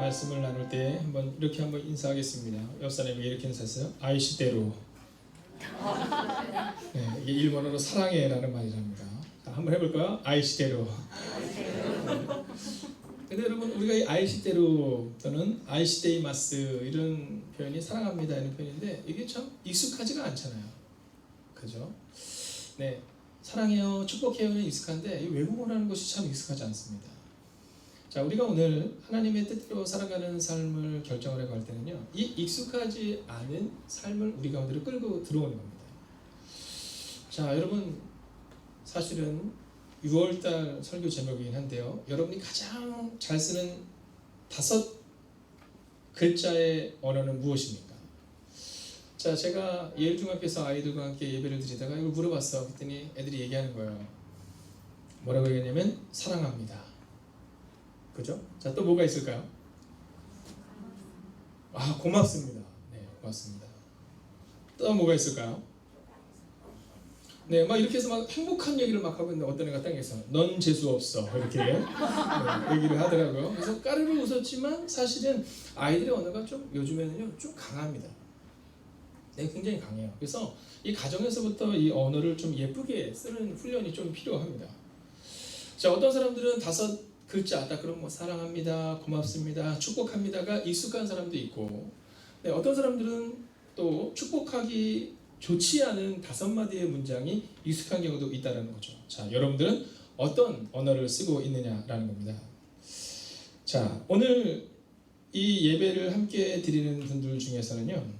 말씀을 나눌 때 이렇게 한번 인사하겠습니다. 옆 사람에게 이렇게 인사했어요. 아이시대로. 네, 이게 일본어로 사랑해라는 말이랍니다. 자, 한번 해볼까요? 아이시대로. 근데 여러분, 우리가 이 아이시대로 또는 아이시데이마스 이런 표현이 사랑합니다 이런 표현인데 이게 참 익숙하지가 않잖아요. 그죠? 네, 사랑해요, 축복해요는 익숙한데 이 외국어라는 것이 참 익숙하지 않습니다. 자, 우리가 오늘 하나님의 뜻대로 살아가는 삶을 결정을 해갈 때는요, 이 익숙하지 않은 삶을 우리 가운데로 끌고 들어오는 겁니다. 자, 여러분, 사실은 6월달 설교 제목이긴 한데요, 여러분이 가장 잘 쓰는 5글자의 언어는 무엇입니까? 자, 제가 예일중학교에서 아이들과 함께 예배를 드리다가 이걸 물어봤어. 그랬더니 애들이 얘기하는 거예요. 뭐라고 얘기했냐면 사랑합니다. 그죠? 자, 또 뭐가 있을까요? 아, 고맙습니다. 네, 고맙습니다. 또 뭐가 있을까요? 네, 막 이렇게 해서 막 행복한 얘기를 막 하고 있는데 어떤 애가 땅에서 넌 재수 없어 이렇게 네, 얘기를 하더라고요. 그래서 까르르 웃었지만 사실은 아이들의 언어가 좀 요즘에는요 좀 강합니다. 네, 굉장히 강해요. 그래서 이 가정에서부터 이 언어를 좀 예쁘게 쓰는 훈련이 좀 필요합니다. 자, 어떤 사람들은 5글자, 딱 그런 뭐 사랑합니다, 고맙습니다, 축복합니다가 익숙한 사람도 있고, 네, 어떤 사람들은 또 축복하기 좋지 않은 5마디의 문장이 익숙한 경우도 있다는 거죠. 자, 여러분들은 어떤 언어를 쓰고 있느냐라는 겁니다. 자, 오늘 이 예배를 함께 드리는 분들 중에서는요,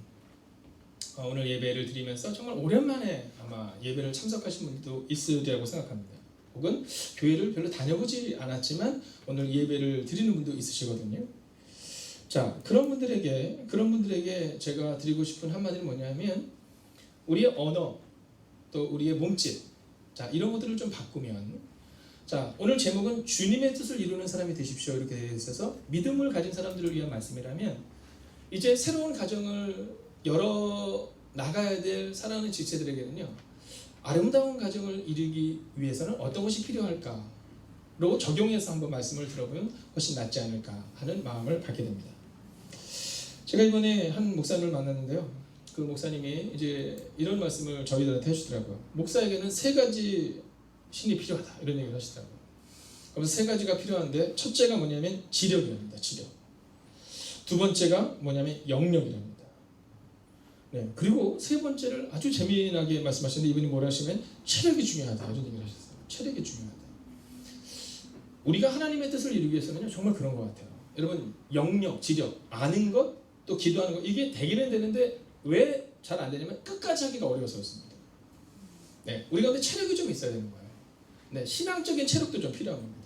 오늘 예배를 드리면서 정말 오랜만에 아마 예배를 참석하신 분들도 있으리라고 생각합니다. 혹은 교회를 별로 다녀보지 않았지만 오늘 예배를 드리는 분도 있으시거든요. 자, 그런 분들에게 제가 드리고 싶은 한마디는 뭐냐면 우리의 언어, 또 우리의 몸짓, 자, 이런 것들을 좀 바꾸면, 자, 오늘 제목은 주님의 뜻을 이루는 사람이 되십시오 이렇게 되어 있어서 믿음을 가진 사람들을 위한 말씀이라면 이제 새로운 가정을 열어 나가야 될 사랑하는 지체들에게는요, 아름다운 가정을 이루기 위해서는 어떤 것이 필요할까로 적용해서 한번 말씀을 들어보면 훨씬 낫지 않을까 하는 마음을 갖게 됩니다. 제가 이번에 한 목사님을 만났는데요, 그 목사님이 이제 이런 말씀을 저희들한테 해주더라고요. 목사에게는 3가지 신이 필요하다 이런 얘기를 하시더라고요. 그래서 3가지가 필요한데 첫째가 뭐냐면 지력이랍니다. 지력. 2번째가 뭐냐면 영력이랍니다. 네, 그리고 3번째를 아주 재미나게 말씀하시는데 이분이 뭐라 하시면 체력이 중요하다 이런 얘기를 하셨어요. 체력이 중요하다. 우리가 하나님의 뜻을 이루기 위해서는 정말 그런 것 같아요. 여러분, 영력, 지력, 아는 것, 또 기도하는 것, 이게 되기는 되는데 왜 잘 안 되냐면 끝까지 하기가 어려워서 그렇습니다. 네, 우리 가운데 체력이 좀 있어야 되는 거예요. 네, 신앙적인 체력도 좀 필요한 겁니다.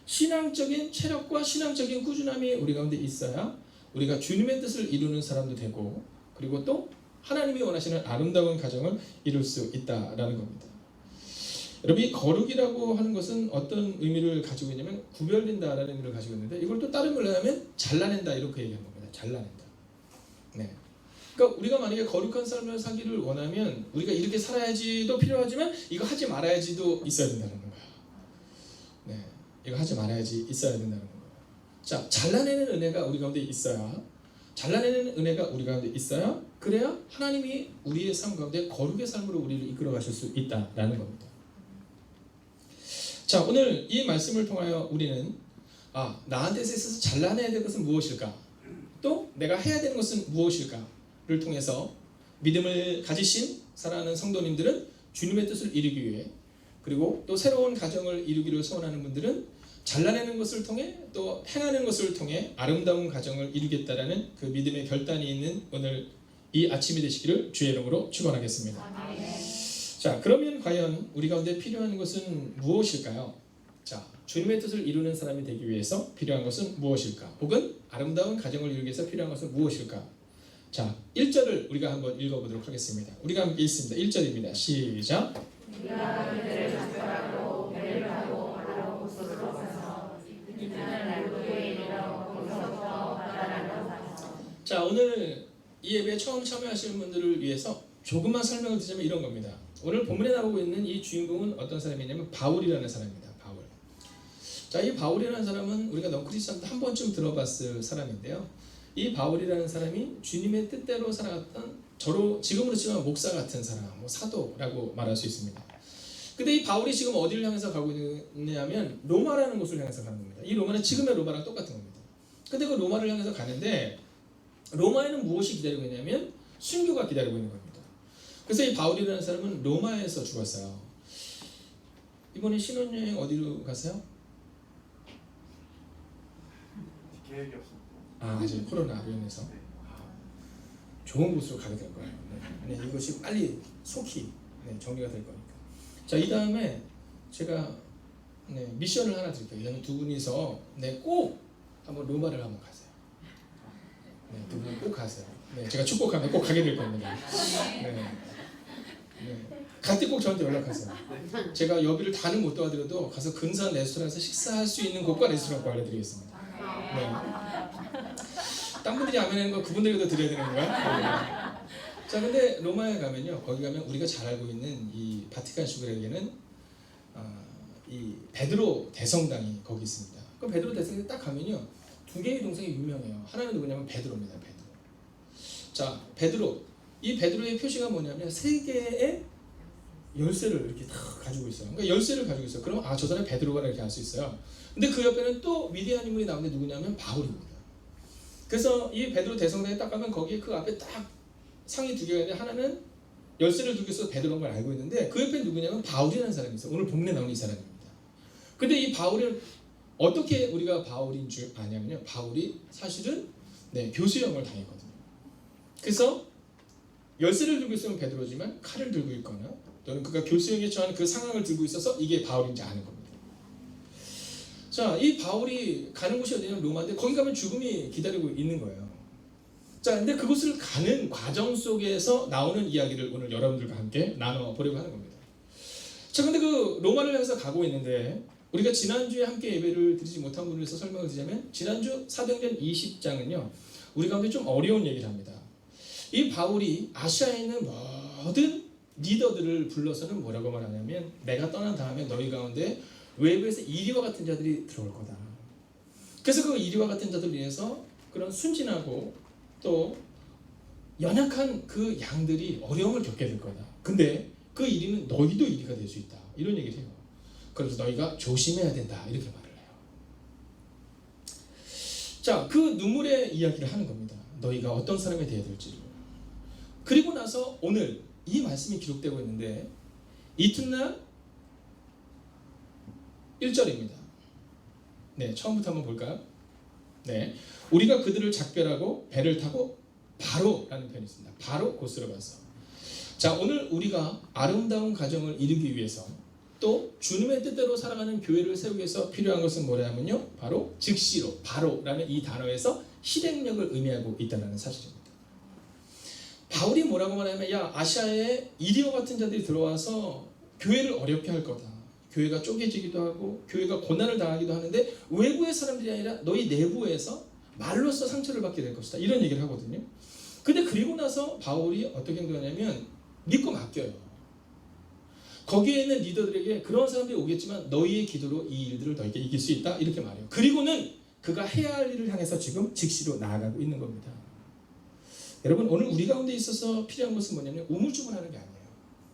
신앙적인 체력과 신앙적인 꾸준함이 우리 가운데 있어야 우리가 주님의 뜻을 이루는 사람도 되고, 그리고 또 하나님이 원하시는 아름다운 가정을 이룰 수 있다라는 겁니다. 여러분, 이 거룩이라고 하는 것은 어떤 의미를 가지고 있냐면 구별된다라는 의미를 가지고 있는데, 이걸 또 다른 말로 하면 잘라낸다 이렇게 얘기하는 겁니다. 잘라낸다. 네. 그러니까 우리가 만약에 거룩한 삶을 살기를 원하면 우리가 이렇게 살아야지도 필요하지만 이거 하지 말아야지도 있어야 된다는 거예요. 네, 이거 하지 말아야지 있어야 된다는 거예요. 자, 잘라내는 은혜가 우리 가운데 있어야, 그래야 하나님이 우리의 삶 가운데 거룩의 삶으로 우리를 이끌어 가실 수 있다라는 겁니다. 자, 오늘 이 말씀을 통하여 우리는 나한테 있어서 잘라내야 될 것은 무엇일까? 또 내가 해야 되는 것은 무엇일까를 통해서 믿음을 가지신 사랑하는 성도님들은 주님의 뜻을 이루기 위해, 그리고 또 새로운 가정을 이루기를 소원하는 분들은 잘라내는 것을 통해 또 행하는 것을 통해 아름다운 가정을 이루겠다라는 그 믿음의 결단이 있는 오늘 이 아침이 되시기를 주의 이름으로 축원하겠습니다. 아멘. 자, 그러면 과연 우리 가운데 필요한 것은 무엇일까요? 자, 주님의 뜻을 이루는 사람이 되기 위해서 필요한 것은 무엇일까? 혹은 아름다운 가정을 이루기 위해서 필요한 것은 무엇일까? 자, 1절을 우리가 한번 읽어보도록 하겠습니다. 우리가 함께 읽습니다. 1절입니다. 시작. 우리가 그들을 작별하고 배를 하고 바로 곳으로 가서 이들은 날고에 이르러 거기서부터 바다로 가서. 자, 오늘 이 예배에 처음 참여하시는 분들을 위해서 조금만 설명을 드리자면 이런 겁니다. 오늘 본문에 나오고 있는 이 주인공은 어떤 사람이냐면 바울이라는 사람입니다. 바울. 자, 이 바울이라는 사람은 우리가 너크리스천도 한 번쯤 들어봤을 사람인데요. 이 바울이라는 사람이 주님의 뜻대로 살아갔던 지금으로 치면 목사 같은 사람, 뭐 사도라고 말할 수 있습니다. 근데 이 바울이 지금 어디를 향해서 가고 있느냐면 로마라는 곳을 향해서 가는 겁니다. 이 로마는 지금의 로마랑 똑같은 겁니다. 근데 그 로마를 향해서 가는데 로마에는 무엇이 기다리고 있냐면 순교가 기다리고 있는 겁니다. 그래서 이 바울이라는 사람은 로마에서 죽었어요. 이번에 신혼여행 어디로 가세요? 계획이 없습니다. 아직 코로나로 인해서 좋은 곳으로 가게 될 거예요. 네, 이것이 빨리 속히 정리가 될 거니까. 자, 이 다음에 제가 미션을 하나 드릴게요. 이거는 두 분이서 꼭 한번 로마를 한번 가세요. 두 분 꼭 가세요. 제가 축복하면 꼭 가게 될 겁니다. 갈 때 꼭 저한테 연락하세요. 제가 여비를 다는 못 도와드려도 가서 근사한 레스토랑에서 식사할 수 있는 곳과 레스토랑과 알려드리겠습니다. 딴 분들이 아멘하는 거 그분들에게도 드려야 되는 건가요? 자, 근데 로마에 가면요, 거기 가면 우리가 잘 알고 있는 이 바티칸 시국에게는 이 베드로 대성당이 거기 있습니다. 그 베드로 대성당에 딱 가면요, 두 개의 동상이 유명해요. 하나는 누구냐면 베드로입니다. 베드로. 자, 베드로. 이 베드로의 표시가 뭐냐면 세 개의 열쇠를 이렇게 다 가지고 있어요. 그러니까 열쇠를 가지고 있어요. 그럼 저 사람이 베드로가 이렇게 알 수 있어요. 근데 그 옆에는 또 위대한 인물이 나오는데 누구냐면 바울입니다. 그래서 이 베드로 대성당에 딱 가면 거기에 그 앞에 딱 상이 두 개가 있는데 하나는 열쇠를 두고 있어서 베드로인 걸 알고 있는데 그 옆에 누구냐면 바울이라는 사람이 있어요. 오늘 본문에 나오는 이 사람입니다. 근데 이 바울을 어떻게 우리가 바울인 줄 아냐면요, 바울이 사실은 교수형을 당했거든요. 그래서 열쇠를 들고 있으면 베드로지만 칼을 들고 있거나 또는 그가 교수형에 처한 그 상황을 들고 있어서 이게 바울인지 아는 겁니다. 자, 이 바울이 가는 곳이 어디냐면 로마인데 거기 가면 죽음이 기다리고 있는 거예요. 자, 근데 그곳을 가는 과정 속에서 나오는 이야기를 오늘 여러분들과 함께 나눠보려고 하는 겁니다. 자, 근데 그 로마를 향해서 가고 있는데 우리가 지난주에 함께 예배를 드리지 못한 분을 위해서 설명을 드리자면 지난주 사도행전 20장은요 우리 가운데 좀 어려운 얘기를 합니다. 이 바울이 아시아에 있는 모든 리더들을 불러서는 뭐라고 말하냐면 내가 떠난 다음에 너희 가운데 외부에서 이리와 같은 자들이 들어올 거다. 그래서 그 이리와 같은 자들을 위해서 그런 순진하고 또 연약한 그 양들이 어려움을 겪게 될 거다. 근데 그 이리는 너희도 이리가 될 수 있다. 이런 얘기를 해요. 그래서 너희가 조심해야 된다. 이렇게 말을 해요. 자, 그 눈물의 이야기를 하는 겁니다. 너희가 어떤 사람이 되어야 될지를. 그리고 나서 오늘 이 말씀이 기록되고 있는데 이튿날 1절입니다. 처음부터 한번 볼까요? 우리가 그들을 작별하고 배를 타고 바로라는 표현이 있습니다. 바로 곳으로 가서. 자, 오늘 우리가 아름다운 가정을 이루기 위해서 또 주님의 뜻대로 살아가는 교회를 세우기 위해서 필요한 것은 뭐냐면요, 바로 즉시로, 바로라는 이 단어에서 실행력을 의미하고 있다는 사실입니다. 바울이 뭐라고 말하냐면 아시아에 이리와 같은 자들이 들어와서 교회를 어렵게 할 거다. 교회가 쪼개지기도 하고 교회가 고난을 당하기도 하는데 외부의 사람들이 아니라 너희 내부에서 말로써 상처를 받게 될 것이다. 이런 얘기를 하거든요. 근데 그리고 나서 바울이 어떻게 행동하냐면 믿고 맡겨요. 거기에 있는 리더들에게 그런 사람들이 오겠지만 너희의 기도로 이 일들을 너희에게 이길 수 있다. 이렇게 말해요. 그리고는 그가 해야 할 일을 향해서 지금 즉시로 나아가고 있는 겁니다. 여러분, 오늘 우리 가운데 있어서 필요한 것은 뭐냐면 우물쭈물하는 게 아니에요.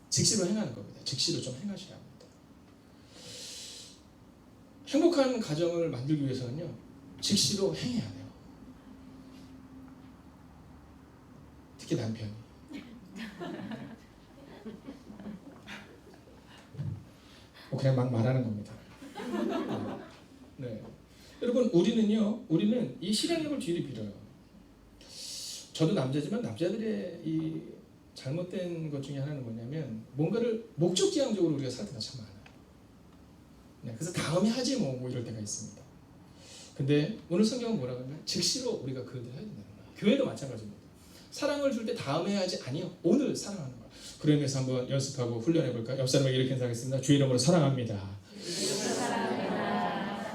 즉시로 행하는 겁니다. 즉시로 좀 행하셔야 합니다. 행복한 가정을 만들기 위해서는요 즉시로 행해야 돼요. 특히 남편이. 그냥 막 말하는 겁니다. 여러분, 우리는 이 실행력을 뒤로 빌어요. 저도 남자지만 남자들의 이 잘못된 것 중에 하나는 뭐냐면 뭔가를 목적지향적으로 우리가 살 때가 참 많아요. 그래서 다음에 하지 뭐 이럴 때가 있습니다. 근데 오늘 성경은 뭐라고 하냐면 즉시로 우리가 그 일을 해야 된다는 거예요. 교회도 마찬가지입니다. 사랑을 줄 때 다음에 해야지, 아니요, 오늘 사랑하는 거예요. 그러면서 한번 연습하고 훈련해 볼까요? 옆 사람에게 이렇게 인사하겠습니다. 주 이름으로 사랑합니다.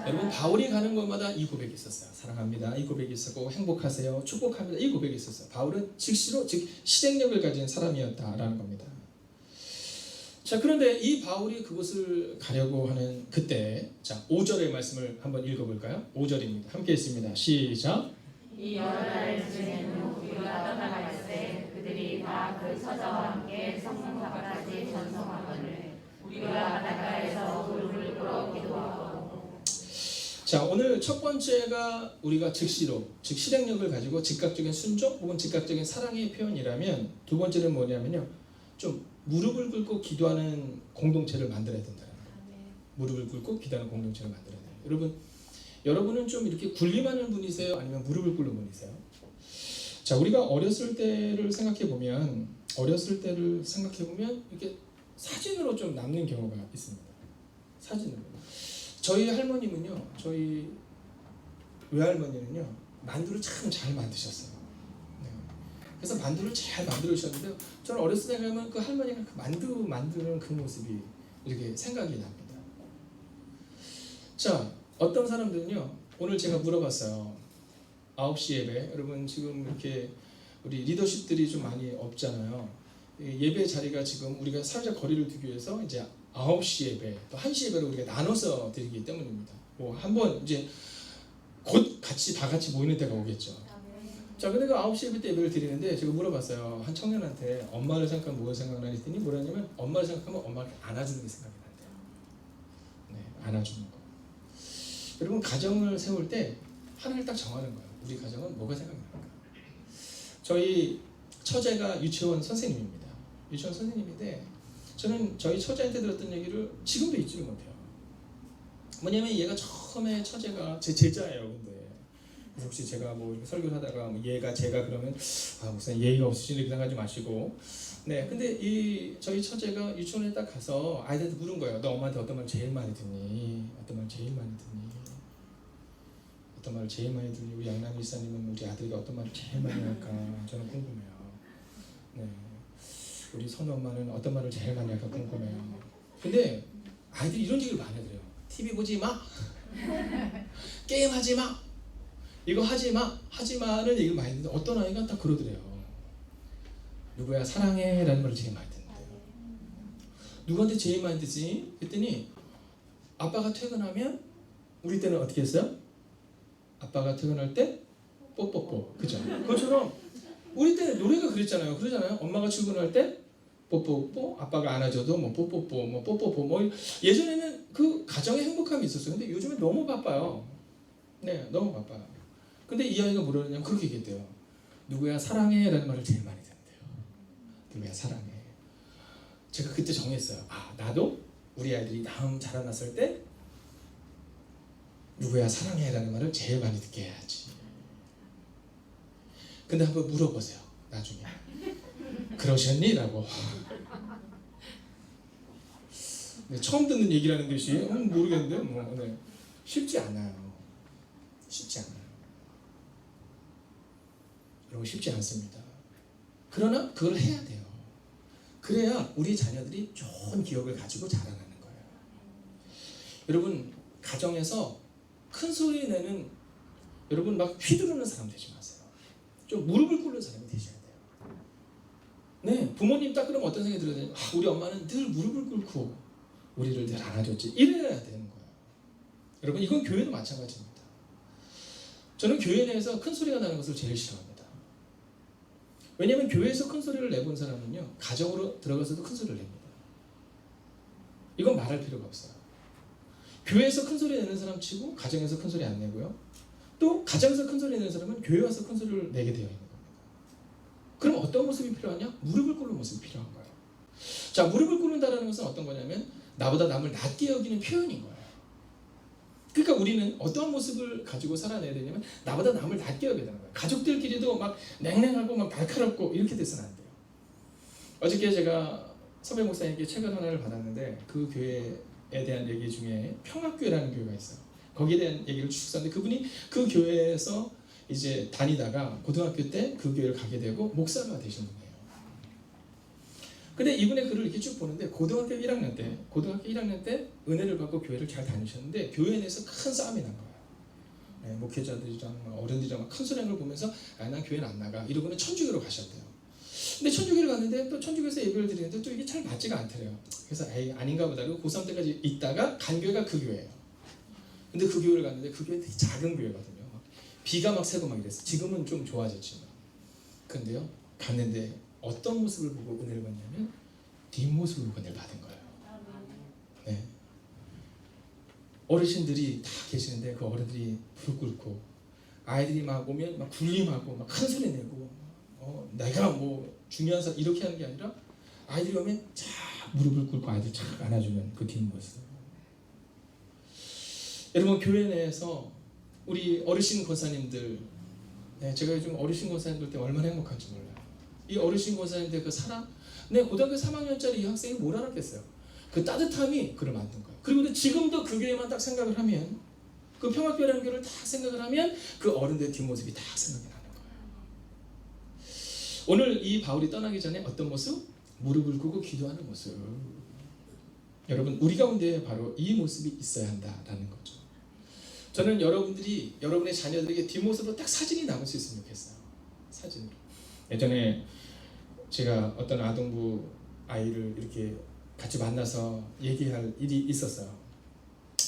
여러분, 바울이 가는 곳마다 이 고백이 있었어요. 사랑합니다. 이 고백이 있었고 행복하세요. 축복합니다. 이 고백이 있었어요. 바울은 즉시로, 즉 실행력을 가진 사람이었다라는 겁니다. 자, 그런데 이 바울이 그곳을 가려고 하는 그때, 자, 5절의 말씀을 한번 읽어볼까요? 5절입니다. 함께 읽습니다. 시작. 이 여러 달을 지낸 후 우리가 떠나갈 때 그들이 다 그 처자와 함께 성문 바깥까지 전송하거늘 우리가 바닷가에서 무릎을 꿇어 기도하고. 자, 오늘 첫 번째가 우리가 즉시로, 즉 실행력을 가지고 즉각적인 순종 혹은 즉각적인 사랑의 표현이라면, 두 번째는 뭐냐면요, 좀 무릎을 꿇고 기도하는 공동체를 만들어야 된다는 거예요. 무릎을 꿇고 기도하는 공동체를 만들어야 돼요. 여러분은 좀 이렇게 군림하는 분이세요? 아니면 무릎을 꿇는 분이세요? 자, 우리가 어렸을 때를 생각해 보면 이렇게 사진으로 좀 남는 경우가 있습니다. 사진으로. 저희 할머님은요, 저희 외할머니는요, 만두를 참 잘 만드셨어요. 네. 그래서 만두를 잘 만들으셨는데, 저는 어렸을 때 가면 그 할머니가 그 만두 만드는 그 모습이 이렇게 생각이 납니다. 자, 어떤 사람들은요, 오늘 제가 물어봤어요. 9시 예배. 여러분 지금 이렇게 우리 리더십들이 좀 많이 없잖아요. 예배 자리가 지금 우리가 사회적 거리를 두기 위해서 이제 9시 예배, 또 1시 예배를 우리가 나눠서 드리기 때문입니다. 뭐 한번 이제 곧 다 같이 모이는 때가 오겠죠. 자, 근데 그 9시 예배 때 예배를 드리는데 제가 물어봤어요. 한 청년한테 엄마를 생각하면 뭐가 생각나니 했더니 뭐라냐면, 엄마를 생각하면 엄마를 안아주는 게 생각이 난대요. 네, 안아주는 거. 여러분, 가정을 세울 때 하나를 딱 정하는 거예요. 우리 가정은 뭐가 생각날까? 저희 처제가 유치원 선생님입니다. 유치원 선생님인데, 저는 저희 처제한테 들었던 얘기를 지금도 잊지를 못해요. 뭐냐면 얘가 처음에, 처제가 제 제자예요. 근데 그래서 혹시 제가 뭐 이렇게 설교를 하다가 뭐 얘가 제가 그러면 목사님 예의가 없으시네 이렇게 생각하지 마시고, 네, 근데 이 저희 처제가 유치원에 딱 가서 아이들한테 물은 거예요. 너 엄마한테 어떤 말 제일 많이 듣니? 어떤 말 제일 많이 듣니? 어떤 말을 제일 많이 듣니? 우리 양남 일사님은 우리 아들이 어떤 말을 제일 많이 할까? 저는 궁금해요. 네, 우리 선우 엄마는 어떤 말을 제일 많이 할까 궁금해요. 근데 아이들이 이런 얘기를 많이 하더래요. TV 보지 마, 게임 하지 마, 이거 하지 마는 얘기를 많이 듣는데, 어떤 아이가 딱 그러더래요. 누구야 사랑해 라는 말을 제일 많이 듣는데요. 누구한테 제일 많이 듣지? 그랬더니 아빠가 퇴근하면, 우리 때는 어떻게 했어요? 아빠가 퇴근할 때 뽀뽀뽀, 그죠? 그것처럼 우리 때 노래가 그랬잖아요. 그러잖아요. 엄마가 출근할 때 뽀뽀뽀, 아빠가 안아줘도 뭐 뽀뽀뽀, 뭐 뽀뽀뽀, 뭐 예전에는 그 가정의 행복함이 있었어요. 근데 요즘은 너무 바빠요. 네, 너무 바빠요. 근데 이 아이가 뭐라 그러냐면 그렇게 얘기했대요. 누구야 사랑해 라는 말을 제일 많이 듣는데요. 누구야 사랑해. 제가 그때 정했어요. 아, 나도 우리 아이들이 다음 자라났을 때 누구야 사랑해 라는 말을 제일 많이 듣게 해야지. 근데 한번 물어보세요. 나중에 그러셨니? 라고. 네, 처음 듣는 얘기라는 듯이 모르겠는데 뭐, 네. 쉽지 않아요. 쉽지 않아요. 여러분, 쉽지 않습니다. 그러나 그걸 해야 돼요. 그래야 우리 자녀들이 좋은 기억을 가지고 자라나는 거예요. 여러분, 가정에서 큰 소리 내는, 여러분 막 휘두르는 사람 되지 마세요. 좀 무릎을 꿇는 사람이 되셔야 돼요. 네, 부모님 딱 그러면 어떤 생각이 들어요? 아, 우리 엄마는 늘 무릎을 꿇고 우리를 늘 안아줬지. 이래야 되는 거예요. 여러분, 이건 교회도 마찬가지입니다. 저는 교회 내에서 큰 소리가 나는 것을 제일 싫어합니다. 왜냐하면 교회에서 큰 소리를 내본 사람은요, 가정으로 들어가서도 큰 소리를 냅니다. 이건 말할 필요가 없어요. 교회에서 큰 소리 내는 사람 치고 가정에서 큰 소리 안 내고요, 또 가정에서 큰 소리 내는 사람은 교회 와서 큰 소리를 내게 되어 있는 겁니다. 그럼 어떤 모습이 필요하냐? 무릎을 꿇는 모습이 필요한 거예요. 자, 무릎을 꿇는다는 것은 어떤 거냐면 나보다 남을 낮게 여기는 표현인 거예요. 그러니까 우리는 어떤 모습을 가지고 살아내야 되냐면 나보다 남을 낮게 여겨야 되는 거예요. 가족들끼리도 막 냉랭하고 막 날카롭고 이렇게 돼서는 안 돼요. 어저께 제가 선배 목사님께 책을 하나를 받았는데, 그 교회에 대한 얘기 중에 평학교회라는 교회가 있어요. 거기에 대한 얘기를 쭉 썼는데, 그분이 그 교회에서 이제 다니다가 고등학교 때 그 교회를 가게 되고 목사가 되신 분이에요. 근데 이분의 글을 이렇게 쭉 보는데, 고등학교 1학년 때 은혜를 받고 교회를 잘 다니셨는데 교회 내에서 큰 싸움이 난 거예요. 네, 목회자들이랑 어른들이랑 큰 소리를 보면서 난 교회는 안 나가 이러고는 천주교로 가셨대요. 근데 천주교를 갔는데 또 천주교에서 예배를 드리는데 또 이게 잘 맞지가 않더래요. 그래서 에이 아닌가 보다. 그리고 고3 때까지 있다가 간 교회가 그 교회예요. 근데 그 교회를 갔는데 그 교회는 되게 작은 교회거든요. 비가 막 새고 막 이랬어요. 지금은 좀 좋아졌지만. 근데요, 갔는데 어떤 모습을 보고 은혜를 받냐면 뒷모습을 보고 은혜를 받은 거예요. 네. 어르신들이 다 계시는데 그 어른들이 무릎 꿇고 아이들이 막 오면 막 굴림하고 막 큰 소리 내고 내가 뭐 중요한 사람 이렇게 하는 게 아니라 아이들이 오면 자 무릎을 꿇고 아이들 착 안아주는 그 뒷모습. 여러분 교회 내에서 우리 어르신 권사님들, 네, 제가 요즘 어르신 권사님들 때 얼마나 행복한지 몰라요. 이 어르신 권사님들 그 사랑, 내 고등학교 3학년짜리 이 학생이 뭘 알았겠어요. 그 따뜻함이 그를 만든 거예요. 그리고 지금도 그 교회만 딱 생각을 하면, 그 평화교회라는 교회를 다 생각을 하면 그 어른들의 뒷모습이 다 생각이 나는 거예요. 오늘 이 바울이 떠나기 전에 어떤 모습? 무릎을 꿇고 기도하는 모습. 여러분 우리 가운데 바로 이 모습이 있어야 한다라는 거죠. 저는 여러분들이 여러분의 자녀들에게 뒷모습으로 딱 사진이 남을 수 있으면 좋겠어요. 사진으로. 예전에 제가 어떤 아동부 아이를 이렇게 같이 만나서 얘기할 일이 있었어요.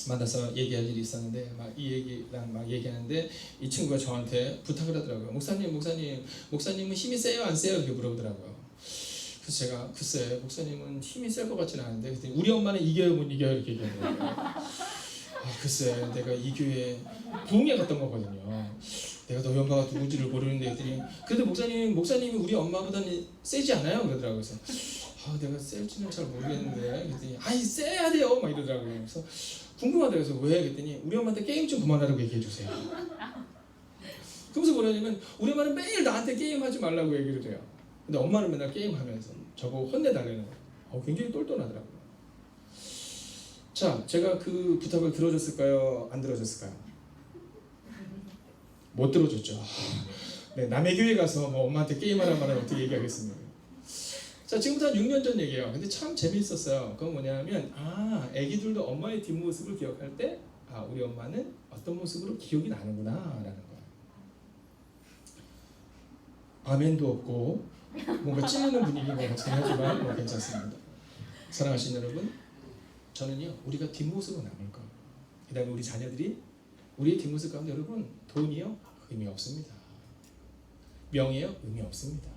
만나서 얘기할 일이 있었는데 막 이 얘기랑 막 얘기하는데 이 친구가 저한테 부탁을 하더라고요. 목사님은 힘이 세요 안 세요? 이렇게 물어보더라고요. 그래서 제가 글쎄 목사님은 힘이 셀 것 같지는 않은데 그랬더니 우리 엄마는 이겨요 못 이겨요 이렇게 얘기하더라고요. 글쎄 내가 이 교회 부흥회 갔던 거거든요. 내가 너희 엄마가 누군지를 모르는데 했더니 그래도 목사님이 우리 엄마보다는 세지 않아요? 그러더라고요. 그래서 내가 셀지는 잘 모르겠는데 그랬더니 아니 세야 돼요 막 이러더라고요. 그래서 궁금하다 그래서 왜? 그랬더니 우리 엄마한테 게임 좀 그만하라고 얘기해 주세요. 그러면서 뭐냐면 우리 엄마는 매일 나한테 게임하지 말라고 얘기를 해요. 근데 엄마는 맨날 게임하면서 저보고 혼내달라는 거예요. 굉장히 똘똘하더라고요. 자, 제가 그 부탁을 들어줬을까요? 안 들어줬을까요? 못 들어줬죠. 네, 남의 교회 가서 뭐 엄마한테 게임하란 말은 어떻게 얘기하겠습니까? 자, 지금부터 한 6년 전 얘기예요. 근데 참 재미있었어요. 그건 뭐냐면 애기들도 엄마의 뒷모습을 기억할 때 우리 엄마는 어떤 모습으로 기억이 나는구나 라는 거예요. 아멘도 없고 뭔가 찔리는 분위기인 것 같긴 하지만 뭐 괜찮습니다. 사랑하시는 여러분, 저는요 우리가 뒷모습은 남을 거예요. 그 다음에 우리 자녀들이 우리의 뒷모습 가운데 여러분 돈이요 의미 없습니다. 명예요 의미 없습니다.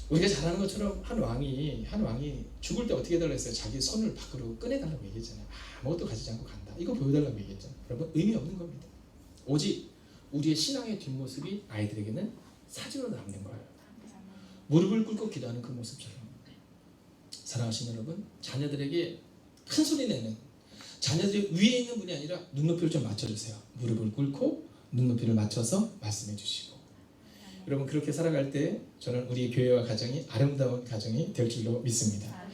우리가 잘 아는 것처럼 한 왕이 죽을 때 어떻게 해달라고 했어요? 자기 손을 밖으로 꺼내달라고 얘기했잖아요. 아무것도 가지지 않고 간다. 이거 보여달라고 얘기했잖아요. 여러분 의미 없는 겁니다. 오직 우리의 신앙의 뒷모습이 아이들에게는 사진으로 남는 거예요. 무릎을 꿇고 기도하는 그 모습처럼. 사랑하시는 여러분, 자녀들에게 큰 소리 내는 자녀들이 위에 있는 분이 아니라 눈높이를 좀 맞춰주세요. 무릎을 꿇고 눈높이를 맞춰서 말씀해 주시고. 여러분 그렇게 살아갈 때 저는 우리 교회와 가정이 아름다운 가정이 될 줄로 믿습니다.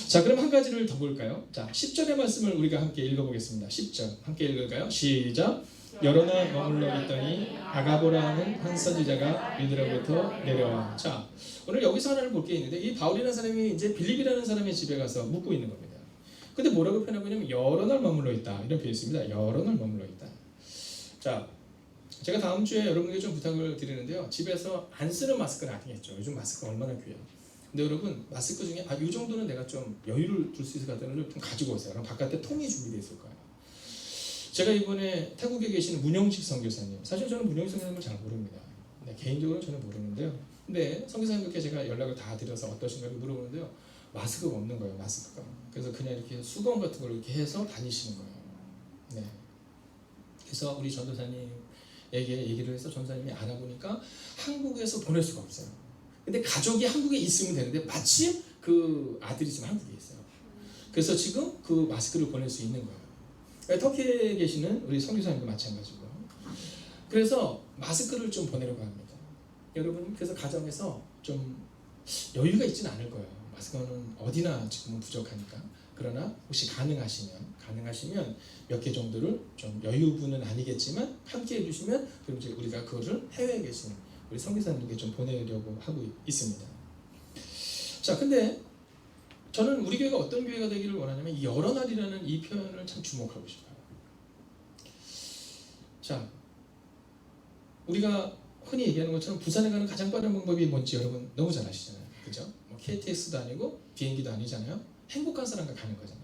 자, 그럼 한 가지를 더 볼까요? 자, 10절의 말씀을 우리가 함께 읽어보겠습니다. 10절 함께 읽을까요? 시작. 여러 날 머물러 있더니 아가보라는 한 선지자가 유대로부터 내려와. 자, 오늘 여기서 하나를 볼 게 있는데 이 바울이라는 사람이 이제 빌립이라는 사람의 집에 가서 묵고 있는 겁니다. 근데 뭐라고 표현하고 있냐면 여러 날 머물러 있다 이런 표현이 있습니다. 여러 날 머물러 있다. 자, 제가 다음 주에 여러분에게 좀 부탁을 드리는데요. 집에서 안 쓰는 마스크는 아니겠죠. 요즘 마스크가 얼마나 귀해요. 근데 여러분 마스크 중에 이 정도는 내가 좀 여유를 둘 수 있을 것 같다는 걸 좀 가지고 오세요. 그럼 바깥에 통이 준비되어 있을 거예요. 제가 이번에 태국에 계시는 문영식 선교사님, 사실 저는 문영식 선교사님을 잘 모릅니다. 네, 개인적으로 저는 모르는데요. 근데 선교사님께 제가 연락을 다 드려서 어떠신가를 물어보는데요. 마스크가 없는 거예요. 마스크가. 그래서 그냥 이렇게 수건 같은 걸 이렇게 해서 다니시는 거예요. 네. 그래서 우리 전도사님에게 얘기를 해서 전도사님이 알아보니까 한국에서 보낼 수가 없어요. 근데 가족이 한국에 있으면 되는데 마침 그 아들이 지금 한국에 있어요. 그래서 지금 그 마스크를 보낼 수 있는 거예요. 터키에 계시는 우리 선교사님도 마찬가지고. 그래서 마스크를 좀 보내려고 합니다. 여러분 그래서 가정에서 좀 여유가 있지는 않을 거예요. 마스크는 어디나 지금은 부족하니까. 그러나 혹시 가능하시면 몇 개 정도를 좀 여유분은 아니겠지만 함께 해주시면 그럼 이제 우리가 그거를 해외에 계시는 우리 선교사님께 좀 보내려고 하고 있습니다. 자, 근데 저는 우리 교회가 어떤 교회가 되기를 원하냐면 이 여러 날이라는 이 표현을 참 주목하고 싶어요. 자, 우리가 흔히 얘기하는 것처럼 부산에 가는 가장 빠른 방법이 뭔지 여러분 너무 잘 아시잖아요. 그죠? 뭐 KTX도 아니고 비행기도 아니잖아요. 행복한 사람과 가는 거잖아요.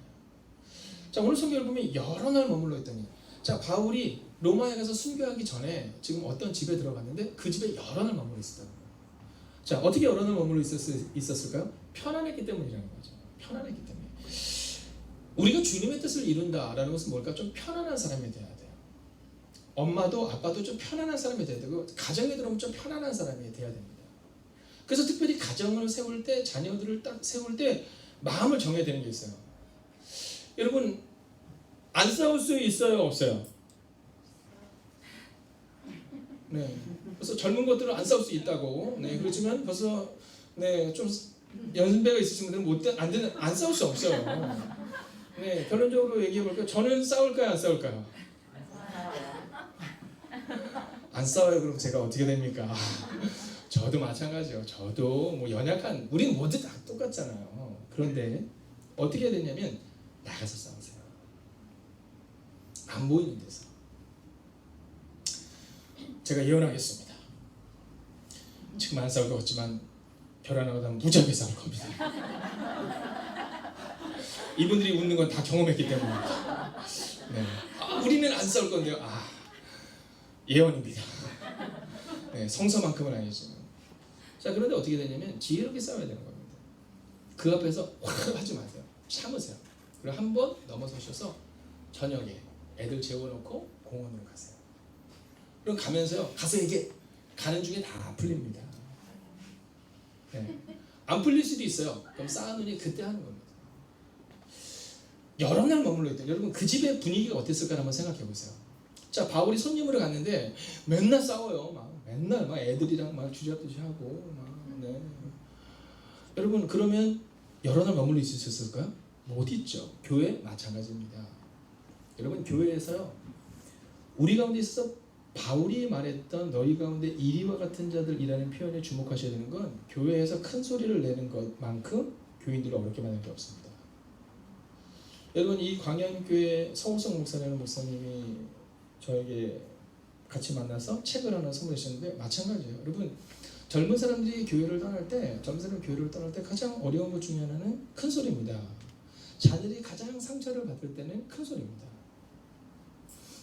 자, 오늘 성경을 보면 여러 날 머물러 있더니, 자, 바울이 로마에 가서 순교하기 전에 지금 어떤 집에 들어갔는데 그 집에 여러 날 머물러 있었다는 거예요. 자, 어떻게 여러 날 머물러 있었을까요? 편안했기 때문이라는 거죠. 편안했기 때문에. 우리가 주님의 뜻을 이룬다라는 것은 뭘까? 좀 편안한 사람이 돼야 돼요. 엄마도 아빠도 좀 편안한 사람이 돼야 되고, 가정에 들어오면 좀 편안한 사람이 돼야 됩니다. 그래서 특별히 가정을 세울 때, 자녀들을 딱 세울 때 마음을 정해야 되는 게 있어요. 여러분, 안 싸울 수 있어요, 없어요? 네. 그래서 젊은 것들은 안 싸울 수 있다고. 네. 그렇지만 벌써 좀 연배가 있으신 분들은 안 싸울 수 없어요. 네. 결론적으로 얘기해 볼까요? 저는 싸울까요, 안 싸울까요? 안 싸워요. 그럼 제가 어떻게 됩니까? 저도 마찬가지요. 저도 뭐 연약한, 우린 모두 다 똑같잖아요. 그런데 어떻게 해야 되냐면 나가서 싸우세요. 안 보이는 데서. 제가 예언하겠습니다. 지금 안 싸울 것 같지만 별 하나 가면 무지하게 싸울 겁니다. 이분들이 웃는 건 다 경험했기 때문입니다. 네. 우리는 안 싸울 건데요. 예언입니다. 네, 성서만큼은 아니지만. 자, 그런데 어떻게 되냐면 지혜롭게 싸워야 되는 겁니다. 그 앞에서 확 하지 마세요. 참으세요. 그리고 한번 넘어서셔서 저녁에 애들 재워놓고 공원으로 가세요. 그럼 가면서요, 가서 이게 가는 중에 다 풀립니다. 네. 안 풀릴 수도 있어요. 그럼 쌓아놓으니 그때 하는 겁니다. 여러 날 머물러 있던 여러분, 그 집의 분위기가 어땠을까 한번 생각해 보세요. 자, 바울이 손님으로 갔는데 맨날 싸워요. 맨날 애들이랑 주저앉듯이 하고 네. 여러분, 그러면 여러 날 머물러 있을 수 있을까요? 못 있죠. 교회 마찬가지입니다. 여러분, 교회에서요, 우리 가운데 있어서 바울이 말했던 너희 가운데 이리와 같은 자들이라는 표현에 주목하셔야 되는 건, 교회에서 큰 소리를 내는 것만큼 교인들을 어렵게 만드는 게 없습니다. 여러분, 이 광양교회 서우성 목사라는 목사님이 저에게 같이 만나서 책을 하나 선물하셨는데 마찬가지예요. 여러분, 젊은 사람들이 교회를 떠날 때 가장 어려운 것 중에 하나는 큰 소리입니다. 자녀들이 가장 상처를 받을 때는 큰 소리입니다.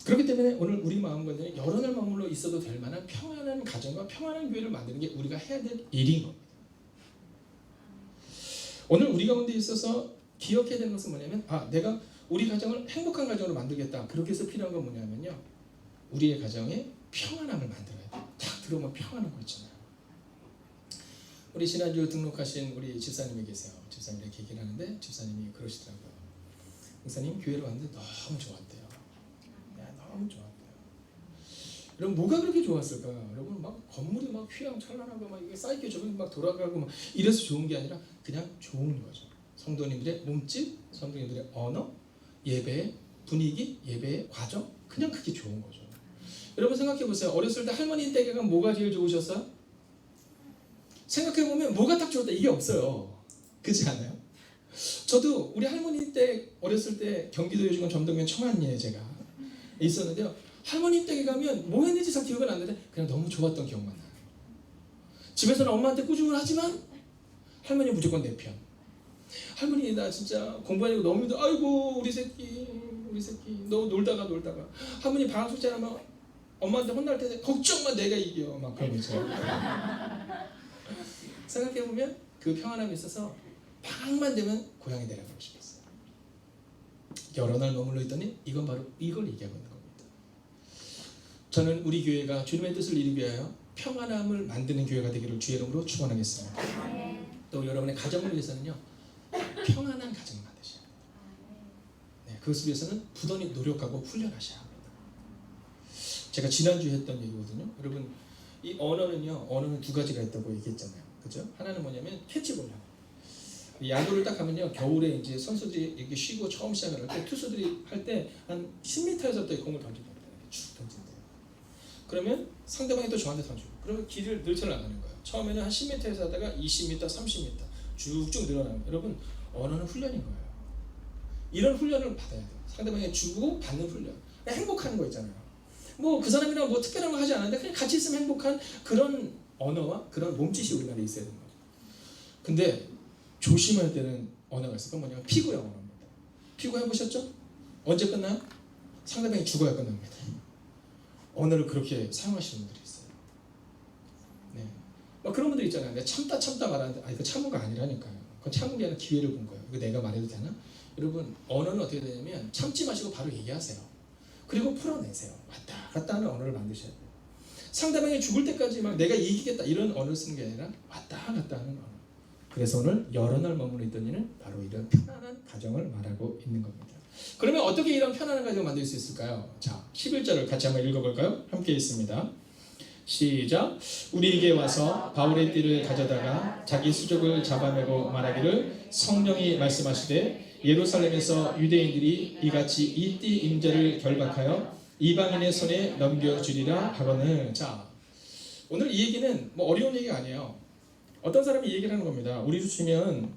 그렇기 때문에 오늘 우리 마음가짐에 여러 날 머물러 있어도 될 만한 평안한 가정과 평안한 교회를 만드는 게 우리가 해야 될 일인 겁니다. 오늘 우리 가운데 있어서 기억해야 되는 것은 뭐냐면, 내가 우리 가정을 행복한 가정으로 만들겠다. 그렇게 해서 필요한 건 뭐냐면요, 우리의 가정에 평안함을 만들어야 돼요. 딱 들어오면 평안한 거 있잖아요. 우리 지난주 등록하신 우리 집사님이 계세요. 집사님이랑 얘기를 하는데 집사님이 그러시더라고요. 목사님, 교회를 왔는데 너무 좋았대요. 너무 좋았대요. 여러분, 뭐가 그렇게 좋았을까? 여러분, 건물이 휘황찬란하고 이게 쌓이게 조금 돌아가고 이래서 좋은 게 아니라 그냥 좋은 거죠. 성도님들의 몸짓, 성도님들의 언어, 예배의 분위기, 예배의 과정, 그냥 그게 좋은 거죠. 여러분, 생각해 보세요. 어렸을 때 할머니 댁에가 뭐가 제일 좋으셨어요? 생각해 보면 뭐가 딱 좋았다, 이게 없어요. 그렇지 않아요? 저도 우리 할머니 댁 어렸을 때 경기도 요지군 점동면 청안리에 제가 있었는데요. 할머니 댁에 가면 뭐 했는지 잘 기억은 안 나는데 그냥 너무 좋았던 기억만 나요. 집에서는 엄마한테 꾸중을 하지만 할머니 무조건 내 편. 할머니, 나 진짜 공부 안 하고 너무 힘들어. 아이고 우리 새끼 너 놀다가 할머니 방학 숙제하면 엄마한테 혼날 때 걱정만, 내가 이겨 그러면서. 생각해보면 그 평안함이 있어서 방학만 되면 고향에 내려가고 싶었어요. 여러 날 머물러 있더니 이건 바로 이걸 얘기하고 있는 겁니다. 저는 우리 교회가 주님의 뜻을 이루기 위하여 평안함을 만드는 교회가 되기를 주의 이름으로 축원하겠습니다. 또 여러분의 가정을 위해서는요, 평안한 가정을 만드셔야 합니다. 네, 그것을 위해서는 부단히 노력하고 훈련하셔야 합니다. 제가 지난주에 했던 얘기거든요. 여러분, 이 언어는 두 가지가 있다고 얘기했잖아요. 그죠? 하나는 뭐냐면 캐치볼. 야구를 딱 하면요, 겨울에 이제 선수들이 이렇게 쉬고 처음 시작을 할 때 투수들이 할 때 한 10m에서부터 공을 던진답니다. 쭉 던진대요. 그러면 상대방이 또 저한테 던지고, 그러면 길을 늘쳐 나가는 거예요. 처음에는 한 10m에서 하다가 20m, 30m 쭉쭉 늘어나는 거예요. 여러분, 언어는 훈련인 거예요. 이런 훈련을 받아야 돼요. 상대방이 주고 받는 훈련. 행복한 거 있잖아요. 뭐 그 사람이랑 뭐 특별한 거 하지 않았는데 그냥 같이 있으면 행복한 그런 언어와 그런 몸짓이 우리 안에 있어야 되는 거죠. 근데 조심해야 되는 언어가 있어요. 그건 뭐냐면 피구의 언어입니다. 피구 해보셨죠? 언제 끝나요? 상대방이 죽어야 끝납니다. 언어를 그렇게 사용하시는 분들이 있어요. 네. 막 그런 분들 있잖아요. 내가 참다 말하는데 이거 참은 거 아니라니까요. 그건 참은 게 아니라 기회를 본 거예요. 이거 내가 말해도 되나? 여러분 언어는 어떻게 되냐면 참지 마시고 바로 얘기하세요. 그리고 풀어내세요. 왔다 갔다 하는 언어를 만드셔야 돼요. 상대방이 죽을 때까지 막 내가 이기겠다 이런 언어를 쓰는 게 아니라 왔다 갔다 하는 언어. 그래서 오늘 여러 날 머무르 있던 이는 바로 이런 편안한 가정을 말하고 있는 겁니다. 그러면 어떻게 이런 편안한 가정을 만들 수 있을까요? 자, 11절을 같이 한번 읽어볼까요? 함께 있습니다. 시작. 우리에게 와서 바울의 띠를 가져다가 자기 수족을 잡아매고 말하기를 성령이 말씀하시되 예루살렘에서 유대인들이 이같이 이 띠 임자를 결박하여 이방인의 손에 넘겨주리라 하거늘. 자, 오늘 이 얘기는 뭐 어려운 얘기가 아니에요. 어떤 사람이 이 얘기를 하는 겁니다. 우리 주시면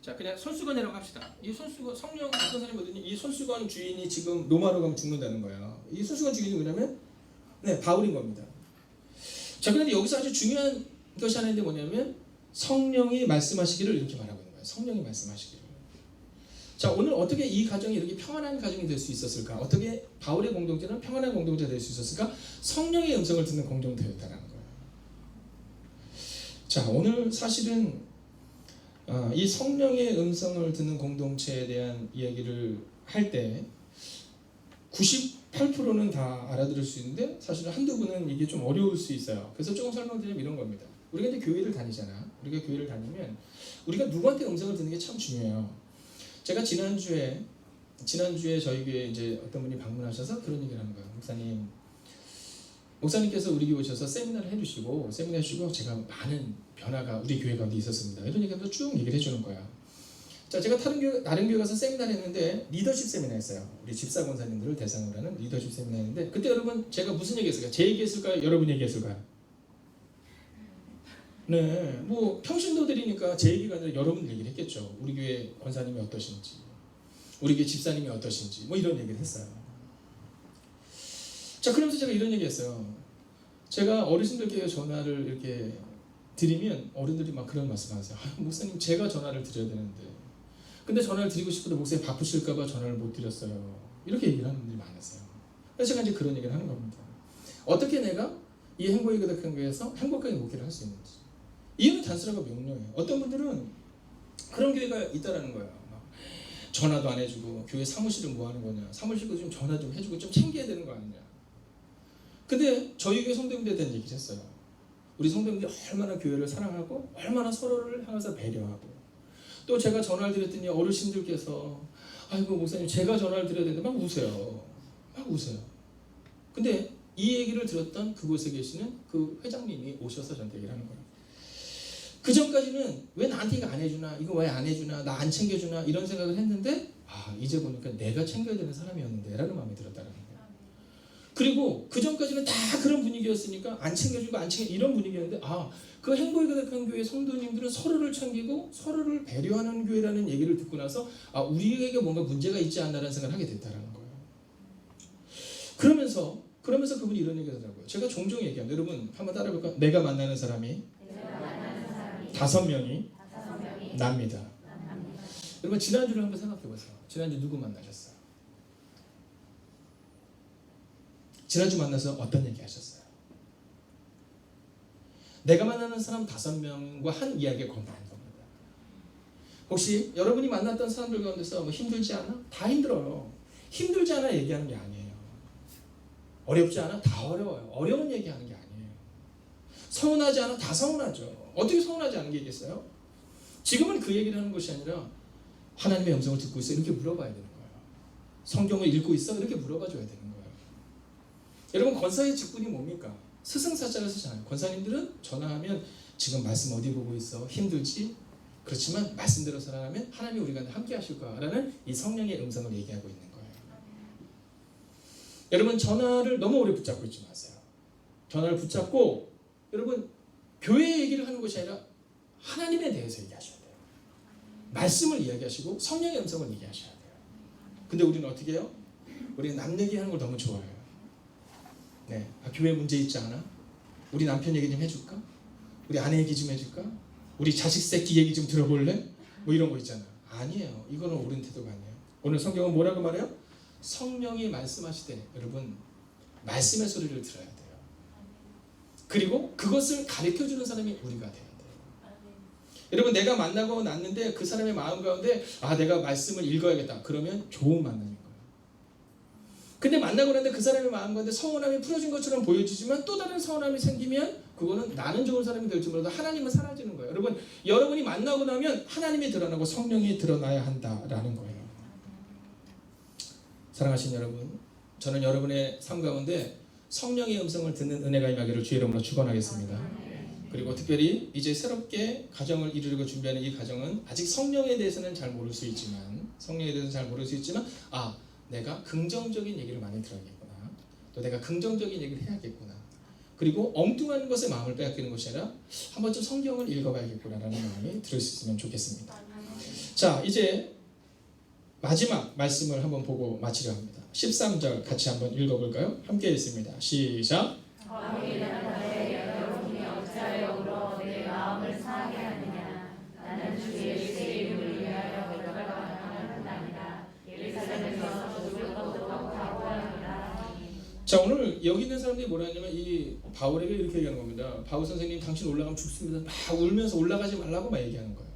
자 그냥 손수건이라고 합시다. 이 손수건 성령 어떤 사람이 뭐든지 이 손수건 주인이 지금 로마로 가면 죽는다는 거예요. 이 손수건 주인이 뭐냐면 네 바울인 겁니다. 자 그런데 여기서 아주 중요한 것이 하나 있는데 뭐냐면 성령이 말씀하시기를 이렇게 말하고 있는 거예요. 성령이 말씀하시기를. 자 오늘 어떻게 이 가정이 이렇게 평안한 가정이 될 수 있었을까? 어떻게 바울의 공동체는 평안한 공동체가 될 수 있었을까? 성령의 음성을 듣는 공동체였다는 거예요. 자 오늘 사실은 이 성령의 음성을 듣는 공동체에 대한 이야기를 할 때 98%는 다 알아들을 수 있는데 사실 한두 분은 이게 좀 어려울 수 있어요. 그래서 조금 설명드리면 이런 겁니다. 우리가 이제 교회를 다니잖아. 우리가 교회를 다니면 우리가 누구한테 음성을 듣는 게 참 중요해요. 제가 지난주에 저희 교회에 이제 어떤 분이 방문하셔서 그런 얘기를 하는 거예요. 목사님께서 우리 교회 오셔서 세미나를 해주시고 제가 많은 변화가 우리 교회 가운데 있었습니다. 이런 얘기하면서 쭉 얘기를 해주는 거야. 자, 제가 다른 교회 가서 세미나를 했는데 리더십 세미나 했어요. 우리 집사 권사님들을 대상으로 하는 리더십 세미나 했는데 그때 여러분 제가 무슨 얘기했을까요? 제 얘기했을까요? 여러분 얘기했을까요? 네, 뭐 평신도들이니까 제 얘기가 아니라 여러분 얘기를 했겠죠. 우리 교회 권사님이 어떠신지, 우리 교회 집사님이 어떠신지, 뭐 이런 얘기를 했어요. 자, 그러면서 제가 이런 얘기했어요. 제가 어르신들께 전화를 이렇게 드리면 어른들이 막 그런 말씀하세요. 목사님, 제가 전화를 드려야 되는데, 근데 전화를 드리고 싶은데 목사님 바쁘실까봐 전화를 못 드렸어요. 이렇게 얘기를 하는 분들이 많았어요. 그래서 제가 이제 그런 얘기를 하는 겁니다. 어떻게 내가 이 행복의 교단 교회에서 행복하게 목회를 할 수 있는지. 이유는 단순하고 명료해요. 어떤 분들은 그런 교회가 있다라는 거예요. 막 전화도 안 해주고 교회 사무실은 뭐 하는 거냐, 사무실도 좀 전화 좀 해주고 좀 챙겨야 되는 거 아니냐. 근데 저희 교회 성도님들에 대한 얘기를 했어요. 우리 성도님들이 얼마나 교회를 사랑하고 얼마나 서로를 향해서 배려하고, 또 제가 전화를 드렸더니 어르신들께서 아이고 목사님 제가 전화를 드려야 되는데 막 우세요. 근데 이 얘기를 들었던 그곳에 계시는 그 회장님이 오셔서 저한테 얘기를 하는 거예요. 그 전까지는 왜 나한테 이거 안 해주나, 이거 왜 안 해주나, 나 안 챙겨주나 이런 생각을 했는데 이제 보니까 내가 챙겨야 되는 사람이었는데 라는 마음이 들었다는 거예요. 그리고 그 전까지는 다 그런 분위기였으니까 안 챙겨주고 이런 분위기였는데 그 행복의 교단 교회 성도님들은 서로를 챙기고 서로를 배려하는 교회라는 얘기를 듣고 나서 우리에게 뭔가 문제가 있지 않나라는 생각을 하게 됐다는 거예요. 그러면서 그분이 이런 얘기를 하더라고요. 제가 종종 얘기합니다. 여러분 한번 따라해볼까요? 내가 만나는 사람이 5명이 납니다. 여러분 지난주를 한번 생각해보세요. 지난주 누구 만나셨어요? 지난주 만나서 어떤 얘기 하셨어요? 내가 만나는 사람 5명과 한 이야기가 건너는 겁니다. 혹시 여러분이 만났던 사람들 가운데서 뭐 힘들지 않아? 다 힘들어요. 힘들지 않아 얘기하는 게 아니에요. 어렵지 않아? 다 어려워요. 어려운 얘기하는 게 아니에요. 서운하지 않아? 다 서운하죠. 어떻게 서운하지 않은 게 있겠어요? 지금은 그 얘기를 하는 것이 아니라 하나님의 음성을 듣고 있어? 이렇게 물어봐야 되는 거예요. 성경을 읽고 있어? 이렇게 물어봐줘야 되는 거예요. 여러분 권사의 직분이 뭡니까? 스승사자를 쓰잖아요. 권사님들은 전화하면 지금 말씀 어디 보고 있어? 힘들지? 그렇지만 말씀대로 살아가면 하나님이 우리가 함께 하실 거라는 이 성령의 음성을 얘기하고 있는 거예요. 여러분 전화를 너무 오래 붙잡고 있지 마세요. 전화를 붙잡고 여러분 교회 얘기를 하는 것이 아니라 하나님에 대해서 얘기하셔야 돼요. 말씀을 이야기하시고 성령의 음성을 얘기하셔야 돼요. 근데 우리는 어떻게 해요? 우리는 남 얘기하는 걸 너무 좋아해요. 네, 교회 문제 있지 않아? 우리 남편 얘기 좀 해줄까? 우리 아내 얘기 좀 해줄까? 우리 자식 새끼 얘기 좀 들어볼래? 뭐 이런 거 있잖아. 아니에요. 이거는 옳은 태도가 아니에요. 오늘 성경은 뭐라고 말해요? 성령이 말씀하시되 여러분 말씀의 소리를 들어야 돼요. 그리고 그것을 가르쳐주는 사람이 우리가 돼야 돼요. 여러분 내가 만나고 났는데 그 사람의 마음 가운데 내가 말씀을 읽어야겠다. 그러면 좋은 만남인 거예요. 근데 만나고 났는데 그 사람의 마음 가운데 서운함이 풀어진 것처럼 보여지지만 또 다른 서운함이 생기면 그거는 나는 좋은 사람이 될지 몰라도 하나님은 사라지는 거예요. 여러분 여러분이 만나고 나면 하나님이 드러나고 성령이 드러나야 한다라는 거예요. 사랑하신 여러분, 저는 여러분의 삶 가운데 성령의 음성을 듣는 은혜가 임하기를 주의 이름으로 축원하겠습니다. 그리고 특별히 이제 새롭게 가정을 이루려고 준비하는 이 가정은 아직 성령에 대해서는 잘 모를 수 있지만 내가 긍정적인 얘기를 많이 들어야겠구나. 또 내가 긍정적인 얘기를 해야겠구나. 그리고 엉뚱한 것에 마음을 빼앗기는 것이 아니라 한 번쯤 성경을 읽어봐야겠구나라는 마음이 들을 수 있으면 좋겠습니다. 자, 이제 마지막 말씀을 한번 보고 마치려 합니다. 13절 같이 한번 읽어볼까요? 함께 읽습니다. 시작. 여러분이 어찌하여 울어 내 마음을 상하게 하느냐. 나는 주 예수의 이름을 위하여 한답니다. 예루살렘에서 죽을 것도 각오하노라. 자, 오늘 여기 있는 사람들이 뭐라 하냐면 이 바울에게 이렇게 얘기하는 겁니다. 바울 선생님 당신 올라가면 죽습니다. 막 울면서 올라가지 말라고 막 얘기하는 거예요.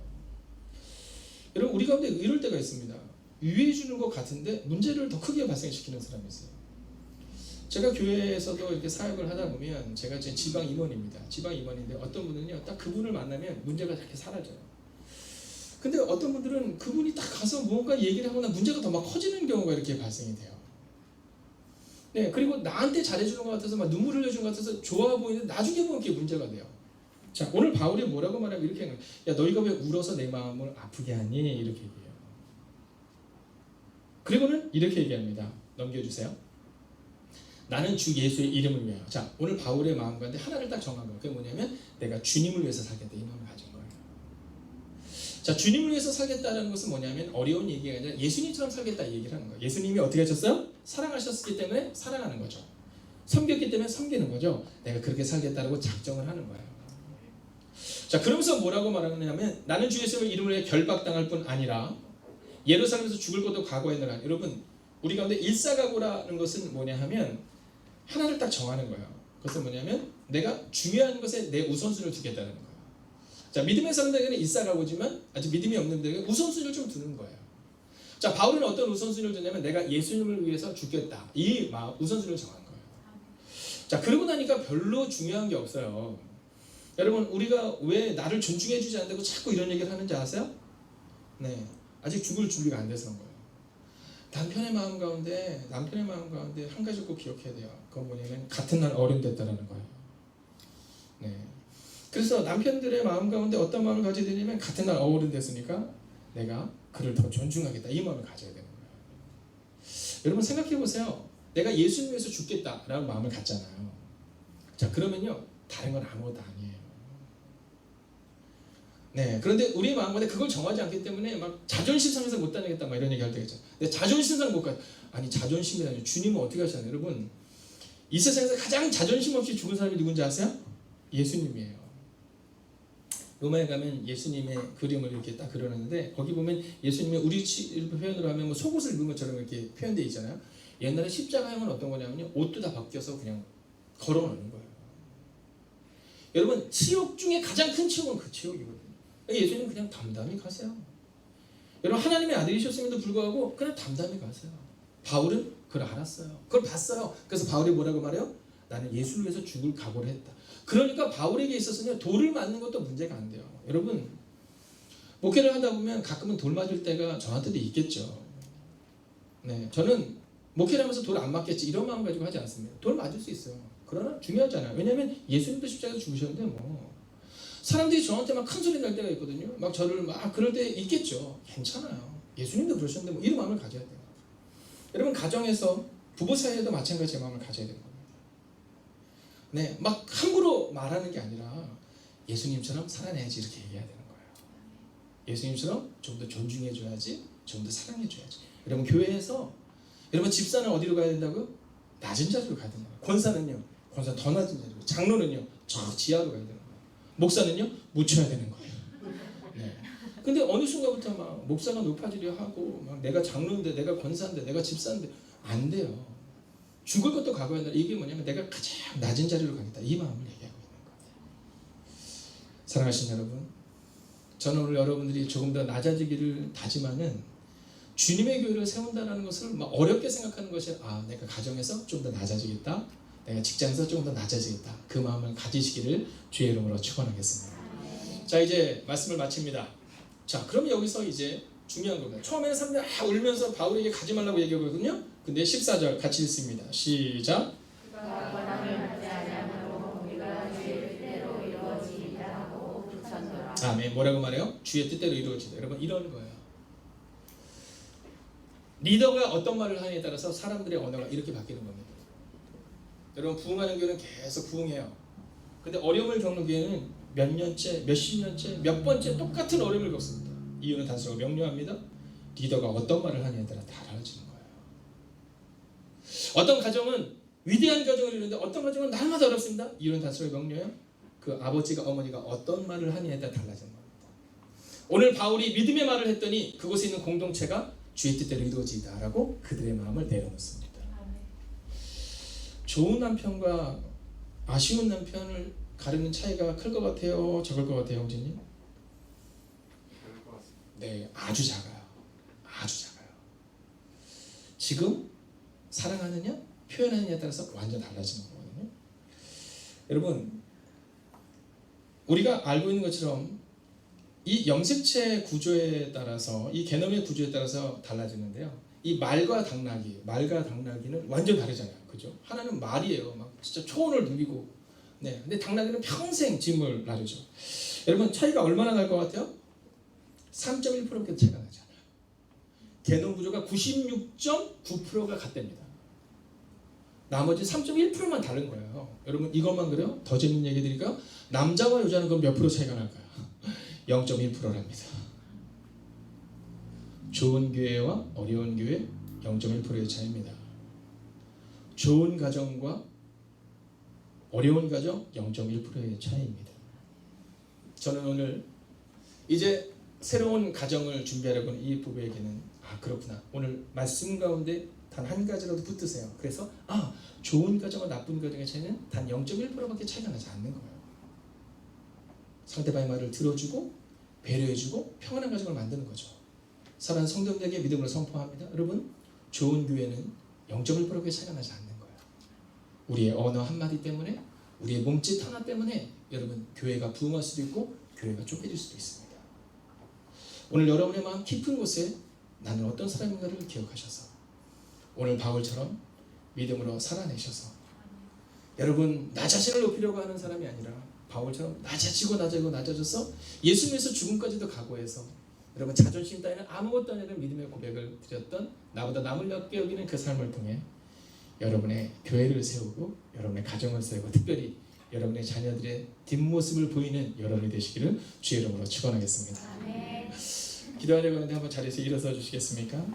여러분 우리 가운데 이럴 때가 있습니다. 유해해 주는 것 같은데 문제를 더 크게 발생시키는 사람이 있어요. 제가 교회에서도 이렇게 사역을 하다 보면 제가 제 지방 임원입니다. 지방 임원인데 어떤 분은요 딱 그분을 만나면 문제가 이렇게 사라져요. 근데 어떤 분들은 그분이 딱 가서 무언가 얘기를 하거나 문제가 더 막 커지는 경우가 이렇게 발생이 돼요. 네, 그리고 나한테 잘해주는 것 같아서 막 눈물 흘려주는 것 같아서 좋아 보이는데 나중에 보면 그게 문제가 돼요. 자, 오늘 바울이 뭐라고 말하면 이렇게 하는 거예요. 야, 너희가 왜 울어서 내 마음을 아프게 하니? 이렇게 얘기해요. 그리고는 이렇게 얘기합니다. 넘겨주세요. 나는 주 예수의 이름을 위하여. 자, 오늘 바울의 마음 가운데 하나를 딱 정한 거예요. 그게 뭐냐면 내가 주님을 위해서 살겠다. 이 마음을 가진 거예요. 자, 주님을 위해서 살겠다는 것은 뭐냐면 어려운 얘기가 아니라 예수님처럼 살겠다 이 얘기를 하는 거예요. 예수님이 어떻게 하셨어요? 사랑하셨기 때문에 사랑하는 거죠. 섬겼기 때문에 섬기는 거죠. 내가 그렇게 살겠다고 작정을 하는 거예요. 자, 그러면서 뭐라고 말하느냐면 나는 주 예수의 이름을 위해 결박당할 뿐 아니라 예루살렘에서 죽을 것도 각오했노라. 여러분 우리 가운데 일사각오라는 것은 뭐냐 하면 하나를 딱 정하는 거예요. 그것은 뭐냐면 내가 중요한 것에 내 우선순위를 두겠다는 거예요. 자, 믿음의 사람들에게는 일사각오지만 아직 믿음이 없는 분들에게 우선순위를 좀 두는 거예요. 자, 바울은 어떤 우선순위를 두냐면 내가 예수님을 위해서 죽겠다. 이 우선순위를 정한 거예요. 자, 그러고 나니까 별로 중요한 게 없어요. 여러분 우리가 왜 나를 존중해 주지 않는다고 자꾸 이런 얘기를 하는지 아세요? 네, 아직 죽을 준비가 안 돼서 그런 거예요. 남편의 마음 가운데 한 가지 꼭 기억해야 돼요. 그건 뭐냐면 같은 날 어른 됐다라는 거예요. 네, 그래서 남편들의 마음 가운데 어떤 마음을 가져야 되냐면 같은 날 어른 됐으니까 내가 그를 더 존중하겠다 이 마음을 가져야 되는 거예요. 여러분 생각해 보세요. 내가 예수님 위해서 죽겠다라는 마음을 갖잖아요. 자, 그러면요 다른 건 아무것도 아니에요. 네, 그런데 우리의 마음 가운데 그걸 정하지 않기 때문에 막 자존심 상해서 못 다니겠다 막 이런 얘기 할 때가 있죠. 근데 자존심 상 못 가. 아니 자존심이 아니라 주님은 어떻게 하시나요? 여러분 이 세상에서 가장 자존심 없이 죽은 사람이 누군지 아세요? 예수님이에요. 로마에 가면 예수님의 그림을 이렇게 딱 그려놨는데 거기 보면 예수님의 우리 표현으로 하면 뭐 속옷을 입은 것처럼 이렇게 표현되어 있잖아요. 옛날에 십자가형은 어떤 거냐면요 옷도 다 벗겨서 그냥 걸어놓는 거예요. 여러분 치욕 중에 가장 큰 치욕은 그 치욕이거든요. 예수님은 그냥 담담히 가세요. 여러분 하나님의 아들이셨음에도 불구하고 그냥 담담히 가세요. 바울은 그걸 알았어요. 그걸 봤어요. 그래서 바울이 뭐라고 말해요? 나는 예수를 위해서 죽을 각오를 했다. 그러니까 바울에게 있어서는 돌을 맞는 것도 문제가 안 돼요. 여러분 목회를 하다 보면 가끔은 돌 맞을 때가 저한테도 있겠죠. 네, 저는 목회를 하면서 돌 안 맞겠지 이런 마음 가지고 하지 않습니다. 돌 맞을 수 있어요. 그러나 중요하잖아요. 왜냐하면 예수님도 십자가에서 죽으셨는데 뭐 사람들이 저한테 막 큰 소리 날 때가 있거든요. 막 저를 막 그럴 때 있겠죠. 괜찮아요. 예수님도 그러셨는데 뭐 이런 마음을 가져야 돼요. 여러분 가정에서 부부 사이에도 마찬가지의 마음을 가져야 되는 겁니다. 네, 막 함부로 말하는 게 아니라 예수님처럼 살아내야지 이렇게 얘기해야 되는 거예요. 예수님처럼 좀 더 존중해줘야지, 좀 더 사랑해줘야지. 여러분 교회에서 여러분 집사는 어디로 가야 된다고요? 낮은 자리로 가야 된다. 권사는요, 권사 더 낮은 자리로, 장로는요 저 지하로 가야 되는 거예요. 목사는요 묻혀야 되는 거예요. 네. 근데 어느 순간부터 막 목사가 높아지려 하고 막 내가 장로인데 내가 권사인데 내가 집사인데 안 돼요. 죽을 것도 각오해야 된다. 이게 뭐냐면 내가 가장 낮은 자리로 가겠다 이 마음을 얘기하고 있는 거예요. 사랑하신 여러분, 저는 오늘 여러분들이 조금 더 낮아지기를 다짐하는 주님의 교회를 세운다는 것을 막 어렵게 생각하는 것이 내가 가정에서 좀 더 낮아지겠다, 내가 직장에서 조금 더 낮아지겠다, 그 마음을 가지시기를 주의 이름으로 축원하겠습니다. 자, 이제 말씀을 마칩니다. 자, 그럼 여기서 이제 중요한 겁니다. 처음에는 사람들이 울면서 바울에게 가지 말라고 얘기하거든요. 근데 14절 같이 읽습니다. 시작. 그가 권함을 받지 아니하므로 우리가 주의 뜻대로 이루어지리라 하고 붙였노라. 아멘. 뭐라고 말해요? 주의 뜻대로 이루어지다. 여러분 이런 거예요. 리더가 어떤 말을 하느냐에 따라서 사람들의 언어가 이렇게 바뀌는 겁니다. 여러분 부흥하는 교회는 계속 부흥해요. 근데 어려움을 겪는 교회는 몇 년째, 몇십 년째, 몇 번째 똑같은 어려움을 겪습니다. 이유는 단순하고 명료합니다. 리더가 어떤 말을 하느냐에 따라 달라지는 거예요. 어떤 가정은 위대한 가정을 이루는데 어떤 가정은 날마다 어렵습니다. 이유는 단순하고 명료해요. 그 아버지가 어머니가 어떤 말을 하느냐에 따라 달라지는 겁니다. 오늘 바울이 믿음의 말을 했더니 그곳에 있는 공동체가 주의 뜻대로 이루어지다라고 그들의 마음을 내려놓습니다. 좋은 남편과 아쉬운 남편을 가르는 차이가 클 것 같아요? 적을 것 같아요, 형제님? 그럴 것 같습니다. 네, 아주 작아요. 아주 작아요. 지금 사랑하느냐, 표현하느냐에 따라서 완전 달라지는 거거든요. 여러분, 우리가 알고 있는 것처럼 이 염색체 구조에 따라서, 이 개념의 구조에 따라서 달라지는데요. 이 말과 당나귀는 완전 다르잖아요, 그죠? 하나는 말이에요, 막 진짜 초원을 누비고, 네. 근데 당나귀는 평생 짐을 나르죠. 여러분 차이가 얼마나 날 것 같아요? 3.1%밖에 차이가 나지 않아요. 개념 구조가 96.9%가 같답니다. 나머지 3.1%만 다른 거예요. 여러분 이것만 그래요? 더 재밌는 얘기 드릴까요? 남자와 여자는 그럼 몇 프로 차이가 날까요? 0.1%랍니다. 좋은 교회와 어려운 교회 0.1%의 차이입니다. 좋은 가정과 어려운 가정 0.1%의 차이입니다. 저는 오늘 이제 새로운 가정을 준비하려고 하는 이 부부에게는 그렇구나, 오늘 말씀 가운데 단 한 가지라도 붙드세요. 그래서 좋은 가정과 나쁜 가정의 차이는 단 0.1%밖에 차이가 나지 않는 거예요. 상대방의 말을 들어주고 배려해주고 평안한 가정을 만드는 거죠. 사랑하는 성도들에게 믿음을 선포합니다. 여러분, 좋은 교회는 0.1%밖에 차이가 나지 않는 거예요. 우리의 언어 한마디 때문에, 우리의 몸짓 하나 때문에 여러분 교회가 부흥할 수도 있고 교회가 좁혀질 수도 있습니다. 오늘 여러분의 마음 깊은 곳에 나는 어떤 사람인가를 기억하셔서 오늘 바울처럼 믿음으로 살아내셔서 여러분 나 자신을 높이려고 하는 사람이 아니라 바울처럼 낮아져서 예수님에서 죽음까지도 각오해서 여러분 자존심 따위는 아무것도 아니라는 믿음의 고백을 드렸던 나보다 남을 낮게 여기는 그 삶을 통해 여러분의 교회를 세우고 여러분의 가정을 세우고 특별히 여러분의 자녀들의 뒷모습을 보이는 여러분이 되시기를 주의 이름으로 축원하겠습니다. 기도하려고 하는데 한번 자리에서 일어서 주시겠습니까?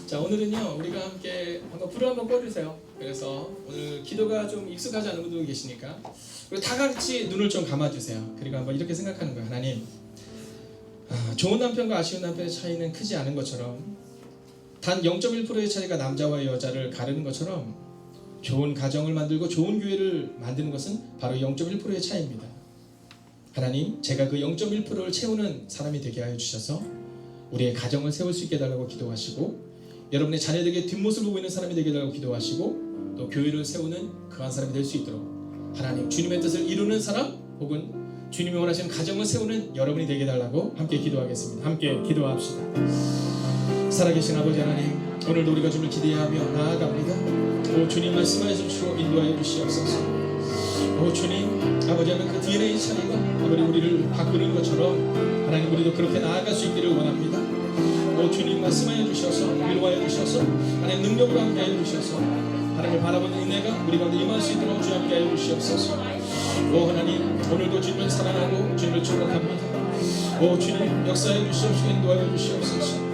자, 오늘은요 우리가 함께 한번 불을 한번 꺼주세요. 그래서 오늘 기도가 좀 익숙하지 않은 분도 계시니까 그리고 다 같이 눈을 좀 감아주세요. 그리고 한번 이렇게 생각하는 거예요. 하나님, 좋은 남편과 아쉬운 남편의 차이는 크지 않은 것처럼 단 0.1%의 차이가 남자와 여자를 가르는 것처럼 좋은 가정을 만들고 좋은 교회를 만드는 것은 바로 0.1%의 차이입니다. 하나님, 제가 그 0.1%를 채우는 사람이 되게 하여 주셔서 우리의 가정을 세울 수 있게 해달라고 기도하시고 여러분의 자녀들에게 뒷모습을 보이는 사람이 되게 해달라고 기도하시고 또 교회를 세우는 그한 사람이 될 수 있도록 하나님, 주님의 뜻을 이루는 사람 혹은 주님이 원하시는 가정을 세우는 여러분이 되게 해달라고 함께 기도하겠습니다. 함께 기도합시다. 살아계신 아버지 하나님, 오늘도 우리가 주님을 기대하며 나아갑니다. 오 주님, 말씀하여 주시고 인도하여 주시옵소서. 오 주님, 아버지 하나님, 그 DNA 차이가 아버지 우리를 바꾸는 것처럼 하나님 우리도 그렇게 나아갈 수 있기를 원합니다. 오 주님, 말씀하여 주셔서 위로하여 주셔서 하나님 능력으로 함께하여 주셔서 하나님을 바라보는 은혜가 우리 가운데 임할 수 있도록 주 함께하여 주시옵소서. 오 하나님, 오늘도 주님을 사랑하고 주님을 축복합니다. 오 주님, 역사해 주시옵시고 인도하여 주시옵소서.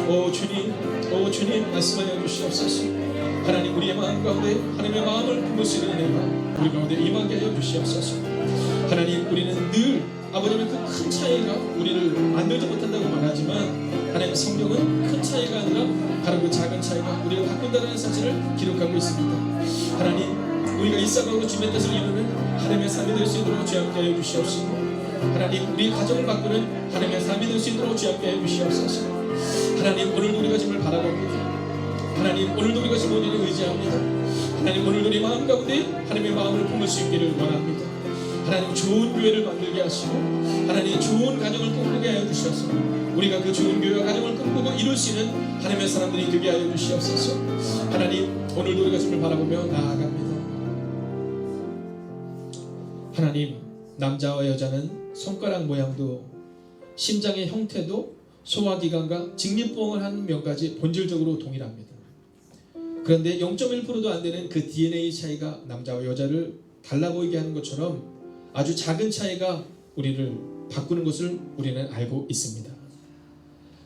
오 주님 말씀하여 주시옵소서. 하나님 우리의 마음 가운데 하나님의 마음을 품을 수 있는 은혜가 우리 가운데 임하게 하여 주시옵소서. 하나님 우리는 늘 아버님의 그 큰 차이가 우리를 만들지 못한다고 말하지만 하나님 성경은 큰 차이가 아니라 바로 그 작은 차이가 우리를 바꾼다는 사실을 기록하고 있습니다. 하나님 우리가 일상으로 주님의 뜻을 이루는 하나님의 삶이 될 수 있도록 주여 함께 하여 주시옵시고 하나님 우리 가정을 바꾸는 하나님의 삶이 될 수 있도록 주여 함께 하여 주시옵소서. 하나님 오늘도 우리가 주님을 바라봅니다. 하나님 오늘도 우리가 주님을 의지합니다. 하나님 오늘도 우리 마음 가운데 하나님의 마음을 품을 수 있기를 원합니다. 하나님 좋은 교회를 만들게 하시고 하나님 좋은 가정을 꿈꾸게 하여 주시옵소서. 우리가 그 좋은 교회와 가정을 꿈꾸고 이룰 수 있는 하나님의 사람들이 되게 하여 주시옵소서. 하나님 오늘도 우리가 주님을 바라보며 나아갑니다. 하나님 남자와 여자는 손가락 모양도 심장의 형태도 소화기관과 직립보험을 하는 면까지 본질적으로 동일합니다. 그런데 0.1%도 안 되는 그 DNA 차이가 남자와 여자를 달라 보이게 하는 것처럼 아주 작은 차이가 우리를 바꾸는 것을 우리는 알고 있습니다.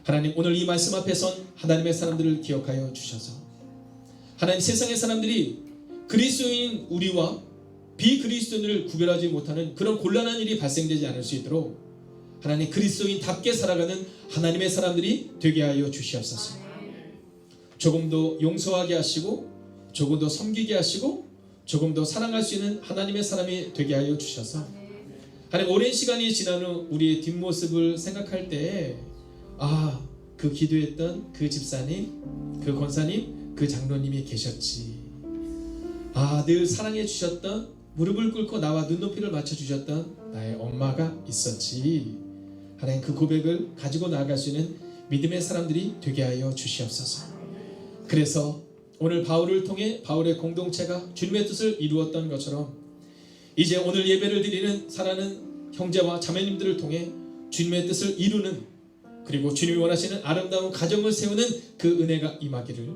하나님 오늘 이 말씀 앞에선 하나님의 사람들을 기억하여 주셔서 하나님 세상의 사람들이 그리스도인 우리와 비그리스도인을 구별하지 못하는 그런 곤란한 일이 발생되지 않을 수 있도록 하나님 그리스도인답게 살아가는 하나님의 사람들이 되게 하여 주시옵소서. 조금 더 용서하게 하시고 조금 더 섬기게 하시고 조금 더 사랑할 수 있는 하나님의 사람이 되게 하여 주셔서 하나님 오랜 시간이 지난 후 우리의 뒷모습을 생각할 때 그 기도했던 그 집사님, 그 권사님, 그 장로님이 계셨지. 늘 사랑해 주셨던 무릎을 꿇고 나와 눈높이를 맞춰 주셨던 나의 엄마가 있었지. 하나님 그 고백을 가지고 나아갈 수 있는 믿음의 사람들이 되게 하여 주시옵소서. 그래서 오늘 바울을 통해 바울의 공동체가 주님의 뜻을 이루었던 것처럼 이제 오늘 예배를 드리는 사랑하는 형제와 자매님들을 통해 주님의 뜻을 이루는 그리고 주님이 원하시는 아름다운 가정을 세우는 그 은혜가 임하기를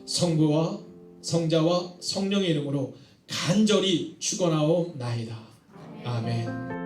성부와 성자와 성령의 이름으로 간절히 축원하옵나이다. 아멘.